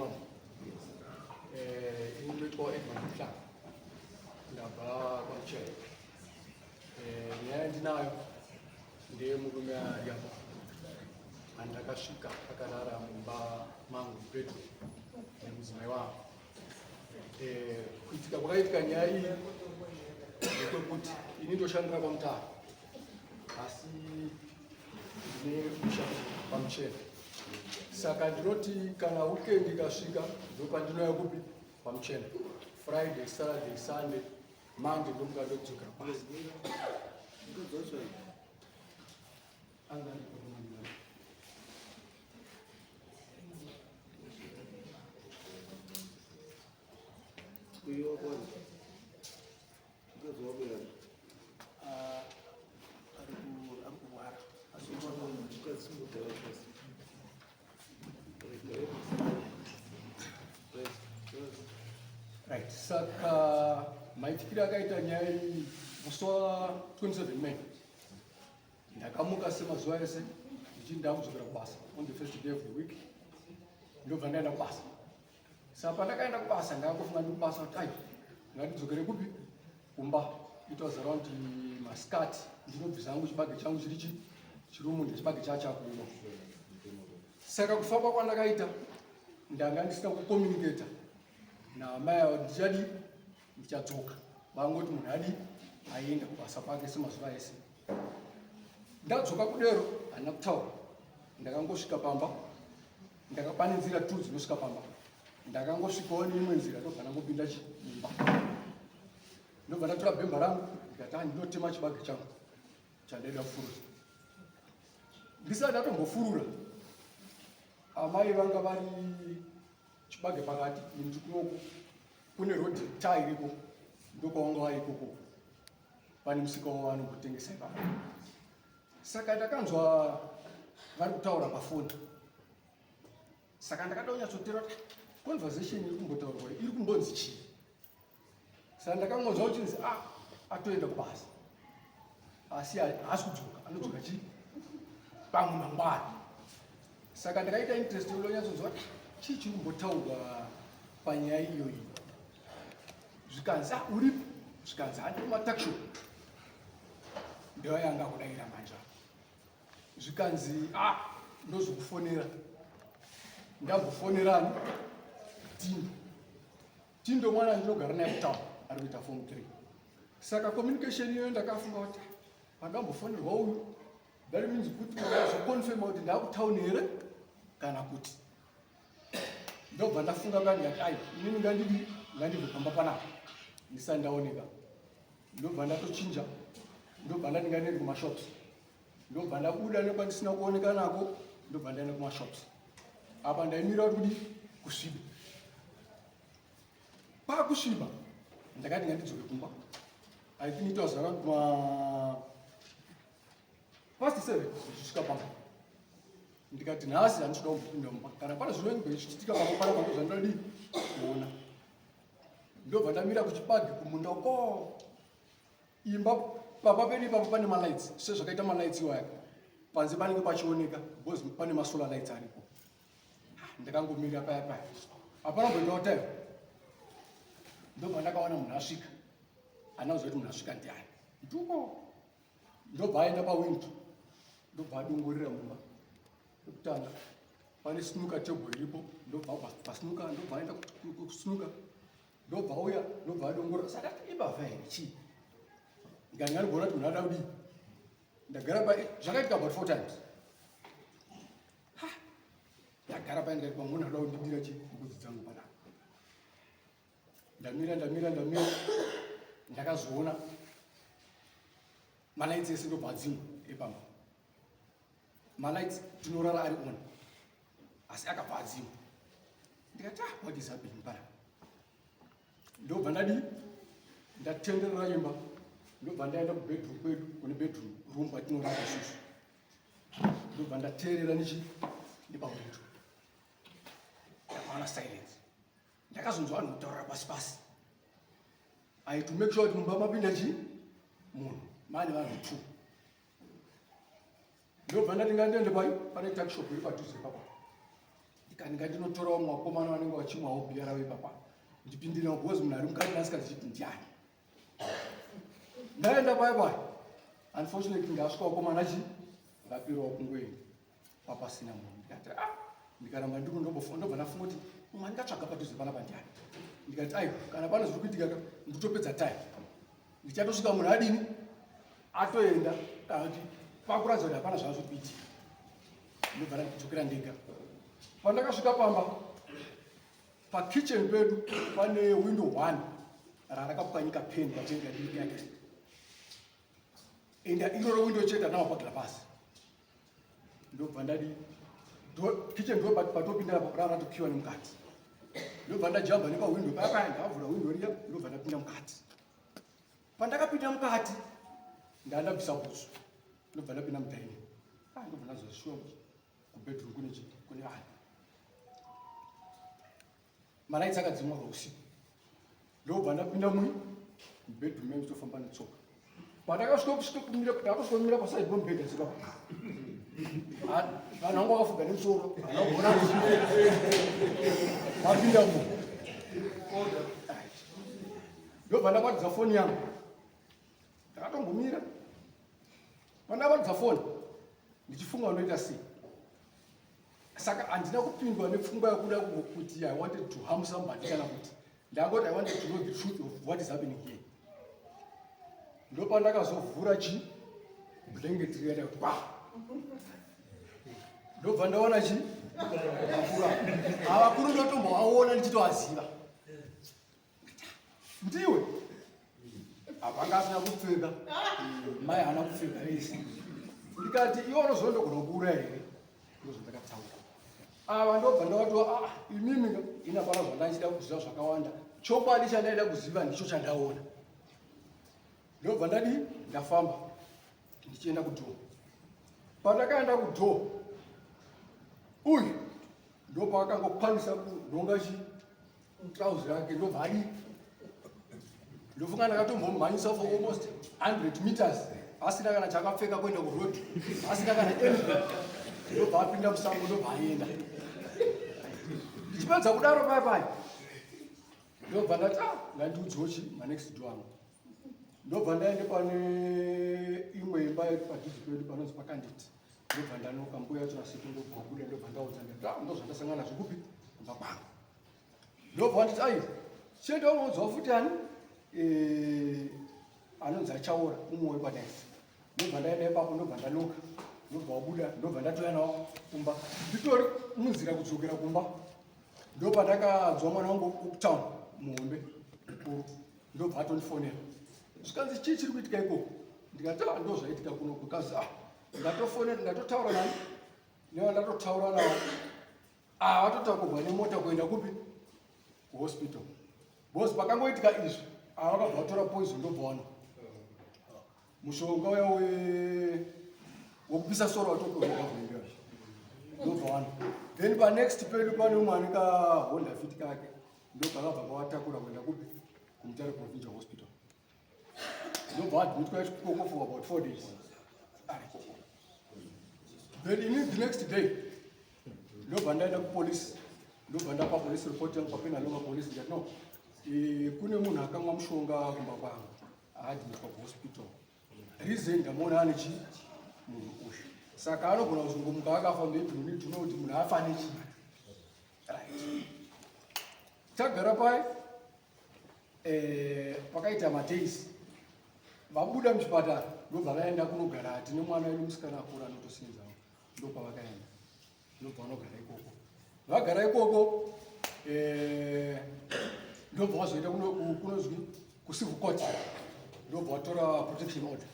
pam iliko ekwanhla ndabva kwamuchero nyaya ndinayo ndeyemurumea yapa andakasvika akarara mumba mangu pedu nemudzimai wangu. Kuitika kwakaitika nyaya iyi ndekwekuti ini ndoshandira kwamutare asi ndine ushandi pamuchero. Saka ndinoti kana weekend ikasvika ndopandinouya kupi pamuchero. Friday, Saturday, Sunday, Monday ndomuka ndodzokera basa. Right, saka maitikiro akaita nyaya iyi musi wa 27 May ndakamuka semazuva ese ndichiti ndakudzokera kubasa on the first day of the week ndobva ndaenda kubasa. Saka pandakaenda kubasa ndakangofunga ndi kubasa kuti ai ngatidzokere kupi kumba. It was around masikati ndinobvisa hangu chibage changu chiri munhu chibage chachakuno. Saka kufamba kwandakaita ndanga ndisina kucommunicata namai avo ndichadi ndichadzoka vangoti munhu adi aenda kubasa kwake semazuva ese. Ndadzoka kudero handina kutaura, ndakangosvika pamba ndakapane nzira tu dzinosvika pamba, ndakangosvikawo neimwe nzira ndobva ndangopinda mumba. Ndobva ndatora bhemba rangu ndikati ndinotema chibage changu chandaida kufurura. Ndisati ndatombofurura amai vanga vari chibage pakati ini kunoku kune road taa iriko ndokwavanga vari ikoko pane musika wavanongotengesa ipapo. Saka ndakanzwa vari kutaura pafoni. Saka ndakada kunyatsotera kuti conversation iri kumbotaurwa iri kumbonzi chii. Saka ndakangonzwa kuti atoenda kubasa asi haasi kudzoka, anodzoka chii pamwe mangwani. Saka ndakaita interest yolonyatsonzwa kuti chii chiri kumbotaurwa panyaya iyoyi. Zvikanzi uripo, zvikanzi handiri mumatakishop ndoyanga kudayira manja. Zvikanzi ndozokufonera, ndambofonerani Tindo mwana ndinogara naye mutauni ari kuita form 3. Saka communication iyoyo ndakafunga kuti pandambofonerwa uyu that means kuti ndazokonfirma kuti ndakutauni here kana kuti. Ndobva ndafunga ndikati ai inini ngandibve pamba panapa ndisati ndaoneka. Ndobva ndatochinja, ndobva ndandinga ndiri kumashops, ndobva ndabuda nekwandisina kuoneka nako, ndobva ndaenda kumashops. Apa ndaimira kuti kusviba. Pakusviba ndakati ngandidzoke kumba. I think it was around past 7 ndichisvika pamba. Ndikati nhasi handisvika kupinda mumba kana pane zvinenge zvichiitika pamba panapa ndozvandadi kuona. Ndobva ndamira kuchibage kumunda uko. Imba pamba pedu ipapo pane malights sezvakaita malights iwaya panze panenge pachioneka because pane masolar lights aripo. Ndakangomira paya paya hapana kumboitawo time. Ndobva ndakaona munhu asvika, handina kuziva kuti munhu asvika ndiani. Nduko ndobva aenda pawindo, ndobva adongorera mumba. Ekutanga pane snooker table iripo, ndobva pasnooker ndobva aenda kusnooker, ndobva auya ndobva adongorera. Saka ibavha here chii ndikangangogona kuti munhu ada kudii. Ndagara pa zvakaitika about 4 times. Ndagara pa ndikati pamwe ndada kundidira chii mbudzi dzangu panapa. Ndamira ndakazoona malights ese ndobva adzimwa epamba. Malights tinorara ari on asi akabva adzimwa. Ndikati what is happening panapa. Ndobva ndatenderera imba, ndobva ndaenda kubedroom kwedu, kune bedroom room kwatinorara isusu. Ndobva ndateerera nepawindo, ndakaona silence. Ndakazonzwa vanhu kutaurira pasi pasi. I to make sure kuti mumba mapinda chii munhu, mane vanhu 2. Ndobva ndati ngandiende pai pane tuckshop iri padhuze ipapo. ndinotorawo mwakomana vanenge vachimwawo bhiya ravo ipapa ndipindirewo because munhu ari mukati asingazviti ndiani. Ndaenda bye. Unfortunately ndasvika wakomana ndapirawo kungoenda papasina munhu. Ndikati ndikaramba ndiri ndobva ndafunga kuti mumwe ndingatsvaga padhuze panapa ndiani. Ndikati aiwa kana pane zviri kuitika nditopedza time ndichatosvika munhu adini atoenda kana kuti pakuratidza kuti hapana zvazvo kuitika ndobva ndadzokera ndega. Pandakasvika pamba pakitchen pedu pane window 1 rarakapwanyika peni patenga diki yake enda iroro window chete namapagila pasi. Ndobva ndadi kitchen ndo patopinda raratokiwa nemukati. Ndobva ndajamba nepawindo paya ndavhura windo riya ndobva ndapinda mukati. Pandakapinda mukati ndandabvisa bhutsu ndobva ndapinda mudaini. Ndobva ndazozvishuwa kubedroom kune vanhu maraitsi akadzimwa usiku. Ndobva ndapinda mubedroom yangu nditofamba netsoka. Pandakasvika kumira paside pombedha sikapa vanhu vangu vakafuga nemusoro vapinda mu. Ndobva ndabatidza foni yangu ndakatombomira. Pandabatidza foni ndichifunga unoita sei. Saka handina kupindwa nepfungwa yakuda kuti I wanted to harm somebody kana kuti ndangoti I wanted to know the truth of what is happening here. Ndopandakazovhura blanket riya kuti ndobva ndaona vakuru ndotombovaona ndichitovaziva. Ndiwe apanga asina kupfeka mai haana kupfeka vese. Ndikati iwe unozondogona kuuraya here ndozvandakataura. Ava ndobva ndavatiwa imimi ina pana zvandachida kuziva zvakawanda. Chokwadi chandaida kuziva ndicho chandaona. Ndobva ndafamba ndichienda kudhoo. Pandakaenda kudhoo uyu ndopakangokwanisa kudhonga trouser rake ndobva ndofunga ndakatombomhanyisa for almost 100 meters asina kana chakapfeka kuenda kuroad asina kana anything. Ndobva apinda musango ndobva aenda. Ndichipedza kudaro paya ndobva ndati ngandiudzewo manext door angu. Ndobva ndaende pane imwe imba padhuze pedu panonzi pakanditi. Ndobva ndanoka mbuya yacho nasiku ndobva wabuda ndobva ndaudza ndati ndozvandasangana zvikupi kubva kwangu. Ndobva nditi chete unoudzawo futi ani anonzi achaora umwe wepadaizi. Ndobva ndaenda ipapo ndobva ndanoka ndobva wabuda ndobva ndatoya nawo kumba. Nditori munzira kudzokera kumba ndopandakadzwa mwana wangu wokutaundi muhombe mukuru. Ndobva atondifonera zvikanzi chii chiri kuitika ikoko. Ndikati ndozvaitika kunoku. Kazi ndatofonera ndatotaura nani ndatotaura navo vatotakugwa nemota kuenda kupi kuhospital. Bhosi pakangoitika izvi vakabva vatora poison ndobva wano mushonga uya wokupisa soro watokoaavhenga ndobva wano. Then panext pedu pane umwe ane kahonda fit kake ndobva vabva vavatakura kuenda kupi kumutare provincial hospital. Ndobva vadmitwa ikoko for about 4 days. Then the next day ndobva ndaenda kupolisi ndobva ndapa police report yangu papena longa police ndikati no kune munhu akamwa mushonga kumba kwangu aadmitwa kuhospital. Reason ndamuona ane munhu uyu saka anogona kuzongomuka akafa maybe we need to know kuti munhu afa nechii. Right. Tagara paya pakaita madays vabuda muchipatara ndobva vaenda kunogara tine mwana wedu musikana akura anotosinzawo ndopavakaenda ndobva vanogara ikoko. Vagara ikoko ndobva vazoenda kunozwi kucivil court ndobva vatora protection order.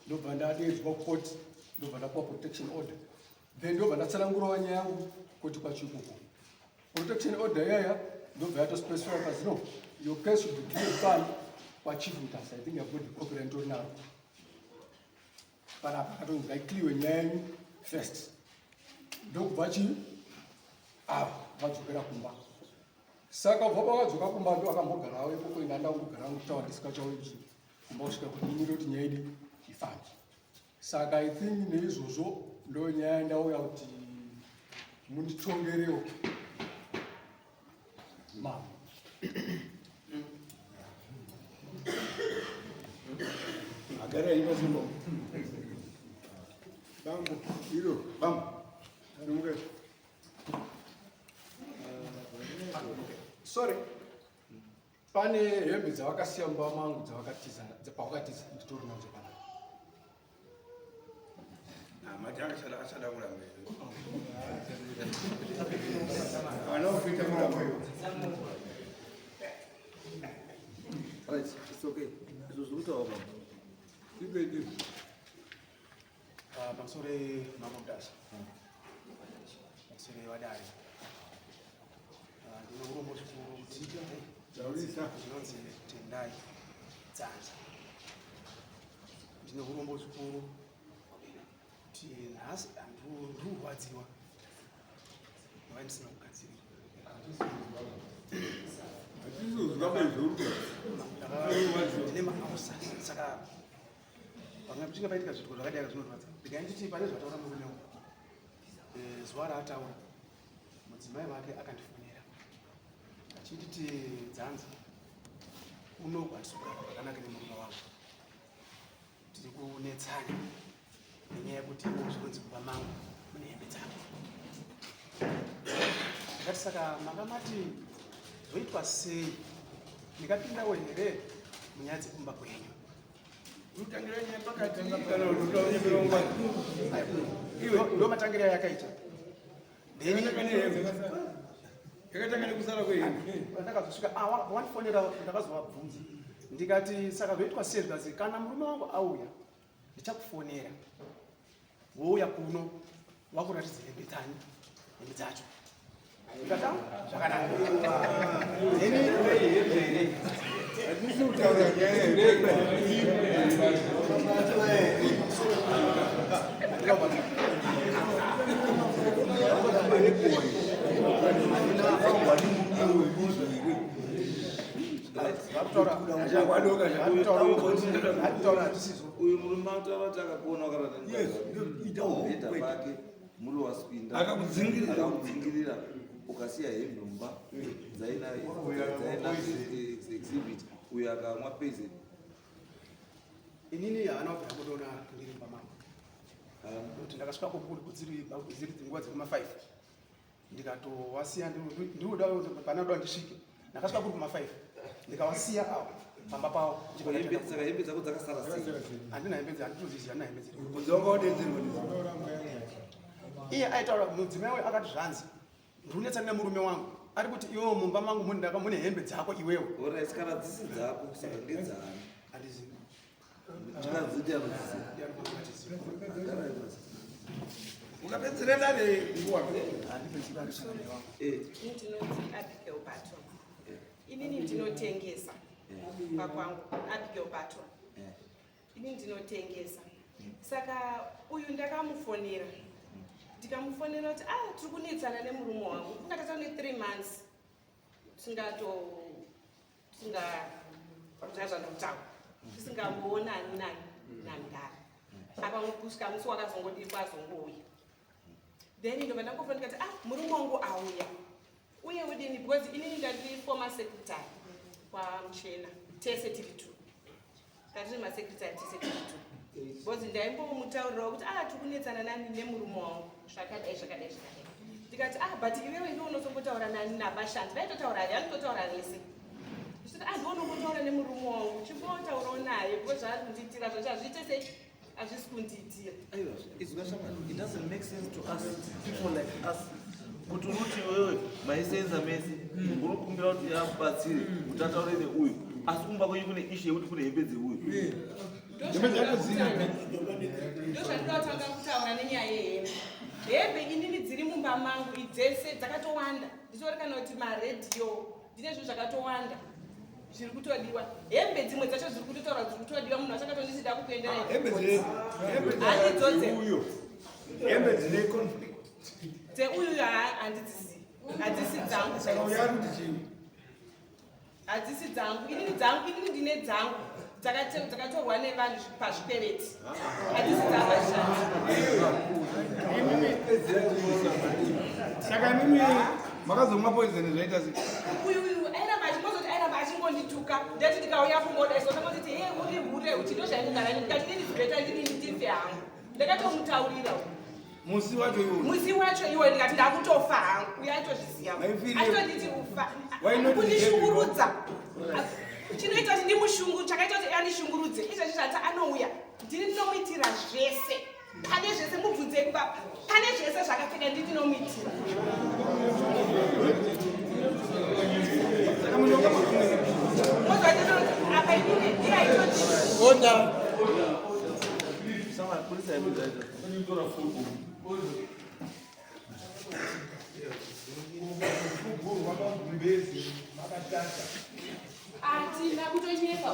Ndobva ndadedzwa kucourt ndobva ndapuwa protection order. Then ndobva ndatsanangurawo nyaya yangu koti kwachikoko. Protection order yaya ndobva yatospecify kazi no your case should be given fund kwachief mutasa. I think I've got the copy rental now. Panapa katonzi ngaikliwe nyaya yenyu first ndokubva vadzokera kumba. Saka ubva pakadzoka kumba ndo akambogarawo ikoko ina ndangogara kutaura ndisikachauichi kumba kusvika kudiniro kuti nyaya yedu ifambe. Saka I think neizvozvo ndo nyaya ndauya kuti munditongerewo mama. Agora aí, mais irmão. Vamos, Iro, vamos. Sorry. Pane hembe dzavakasiya mumba mangu dzavakatiza nditori nadzo pana. Majanga achada kuramba. Right, it's okay. It was good over. Pamusoro mamudasa. Pamusoro wadai. Ndinourombo chikuru kudzidza zvinonzi Tendai Dzanza. Ndinourombo chikuru kuti nhasi ndirwadziwa ndisina kugadzirira. Ndine maausa saka pachinge paitika zvitiko zvakadai zvinorwadza ndikainditi pane zvataura murume wangu zuva raataura mudzimai wake akandifonera achititi Dzanza unogwatisogara pakanaka nemurume wangu tiri kunetsanya nenyaya yekuti zvinonzi kumba mangu mune hembe dzangu. Ndakati saka makamati zvoitwa sei ndikapindawo here munyaya dzekumba kwenyu. Ndo matangiro yakaita ndakazosvika wandifonera ndakazovabvunza ndikati saka zvoitwa sei zvikazi kana murume wangu auya ndichakufonera wouya kuno wakuratidza hembe dzanyu hembe dzacho ndikata zvakanaka uyu murume atakakuona wakarataita pake muri waspinda akakudzingirira ukasiya hembe mumba dzaina exhibit uyo akamwa pese. inini havana kubvira kutoona ndiri mumba mangu kuti ndakasvika kudziri nguva dzekuma5 ndikatowasiya ndiuda panoda ndisvike ndakasvika kuri kuma5 ndikawasiya avo pamba pavo. Saka hembe dzako dzakasara sei? Handina hembe handitoziziva handina hembe dziri. Iye aitaura mudzimai we akati zvanzi ndinonetsana nemurume wangu ari kuti iwewe mumba mangu mune hembe dzako iwewe. Alright, kana dzisi dzako saka ndedzani? Handizivi. Ndakadziti ukapedzera ndare nguva ndinonzi Abigail Patton. Inini ndinotengesa pakwangu Abigail Patton. Inini ndinotengesa. Saka uyu ndakamufonera. Ndikamufonera kuti tiri kunetsana nemurume wangu. Kungatata ne 3 months. Tisingamboonani nandara. Apa kusvika musi wakazongodikwa azongouya. Then ndo vandakofana ndikati murume wangu auya. Uye udini because inini ndati former secretary kwaMuchena tese tiri 2. Tati masecretary tese tiri 2. Because ndaimbomutaurira kuti tiri kunetsana nani nemurume wangu zvakadai. Ndikati but iwewe ndiwe unosombotaura nani navashandi vaitotaura anototaura nese. Ndikati ndounombotaura nemurume wangu chimbotaurawo naye because zvaari kundiitira zvacho hazviite sei hazvisi kundiitira. It doesn't make sense to us people like us. Kuti uti wewe maisenza mese uri kumbira kuti abatsire kuti ataure neuyu asi kumba kwenyu kune ishe yekuti kune hembe dzeuyu. Ndozvandinotanga kutaura nenyaya yehembe. Hembe inini dziri mumba mangu idzese dzakatowanda. Nditorikana kuti maredhiyo ndine zvinhu zvakatowanda zviri kutodiwa. Hembe dzimwe dzacho zviri kutotaura zviri kutodiwa munhu achakatondisida kukuendera hembe dzine conflict dzeuyu handidzizivi hadzisi dzangu. Hadzisi dzangu inini ndine dzangu dzakatorwa nevanhu pazvikwereti hadzisi dzavashandi. Saka mimi makazomwa poison zvaita sei? Uyu airamba achingozoti airamba achingondituka ndati ndikauya kungodaizona kuti he uri hure uchito zvainogara ndikati ndiri bheta ndiri ndife hangu ndakatomutaurira Musi wacho iwo. musi wacho iwe ndikati ndakutofa hangu uye aitozviziva aitonditi ufa kundishungurudza chinoita kuti ndimushungu chakaita kuti andishungurudze izvezvi zvati anouya ndinomuitira zvese pane zvese mubvunzei kuva pane zvese zvakapfeka ndinomuitira apa inini ndiyaitoti atina kutonyepa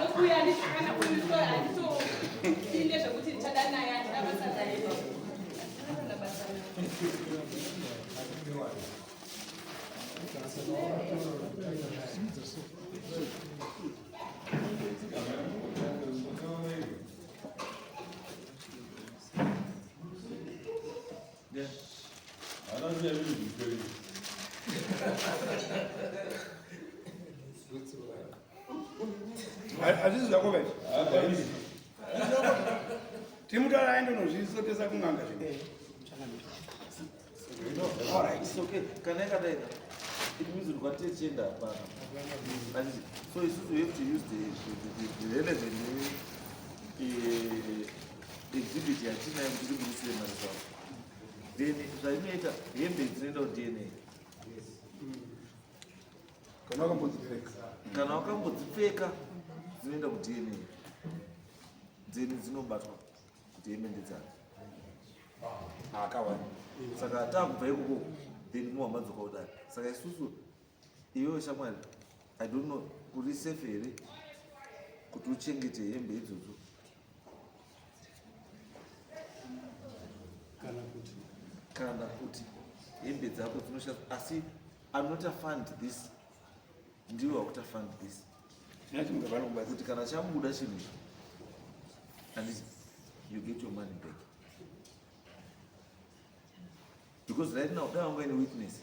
nokuya ndisakana uyu anditopinde zvekuti ndichada naye andina basa daepa Hazvizi zvako vai. Timutara aende nozvisotesa kunganga zvino. All right, it's okay. Can I get it? It means we've got to change that. So we have to use the relevant exhibit here. Then the DNA. Kana wakambodzipfeka. Kana wakambodzipfeka dzinoenda ku-DNA. Then dzinobatwa kuti hembe ndedzake. Akawanda. Saka takubva ikoko then muhamadzoka kudai. Saka isusu iwewe shamwari I don't know uri safe here kuti uchengete hembe idzodzo. Kana kuti hembe dzako dzinoshandiswa asi anota fund this ndiwe wakuta fund this. Nyati mungavana kubatsira. Kuti kana chabuda chinhu and you get your money back. Because right now, there are any witness.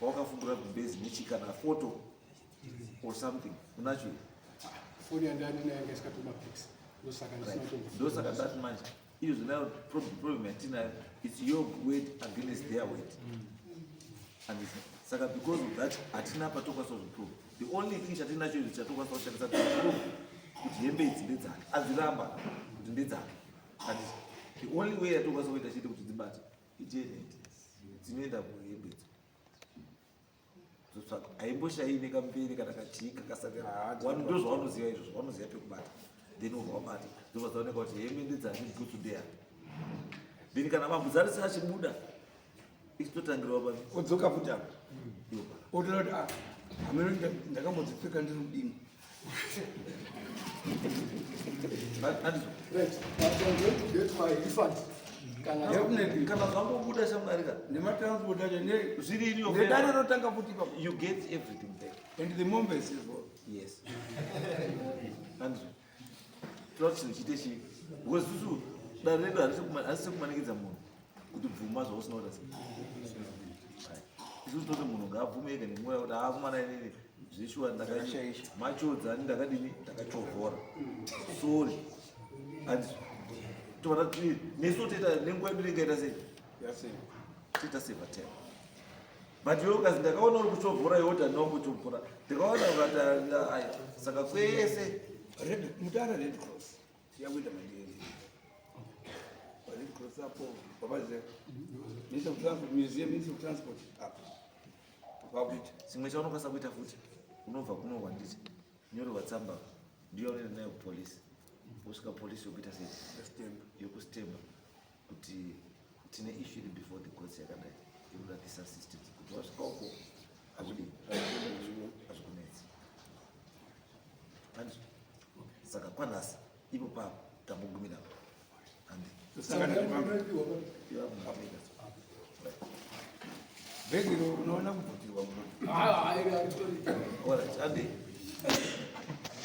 Wakafungira kubase nichika na photo or something. Unachwe. Phone yandani na yanga isikatuma pics. Ndosaka that much. Iyo zinayo problem yatina it's your weight against their weight. And saka because of that atina patoka so prove. The only thing chatina cho is chatoka so shandisa to prove kuti hembe idzi ndedzake. Aziramba kuti ndedzake. And the only way yatoka so ita chiti kuti dzibate ijene dzinoenda kuhembe so aimboshaine kampeni kana katika kasaka vanhu ndozvavanoziva izvozvo vanoziva pekubata then ubva ndobva kuti hembe ndedzake good today then kana mabvuzarisa achibuda ichitotangirwa papi Odzoka futi apa. Otoroti hameno ndakambodzipfeka ndiri mudini. Right, but I'm going to get my refund. Kana zvambobuda shamwarika Nematransport acho zviri iriyo nedare rotanga futi ipapo. you get everything back. And the members as well. Yes. And toda chinhu chiite chii because isusu dare redu harisi kumanikidza munhu kuti bvuma zvausina kuda isusu toti munhu ngaabvume ega nemweya kuti aakumana inini zveshuwa machodza ani ndakadini ndakachovhora sorry and toda nesu toita nenguva yedu ringaita sei toita sevatem but iwe ukazi ndakaona uri kuchovhora iwoti handina kuchovhora ndikaona ukati saka kwese Mutara Red Cross. Yakuita mandiri. Red Cross apo babaze. Minister of Transport Museum, Minister of Transport apo. Babuita. chimwe chaunokwanisa kuita futi unobva kuno wanditi nyorerwa tsamba ndiyo unoenda nayo kupolisi usvika polisi yokuita sei yokustemba kuti tine issue before the courts yakadai yokuda this assistant kuti wasvika uko hazvidii hazvikunetsi and saka kwanhasi ipo papo tambogumira Bhegi unoona kubvutirwa muno. alright andi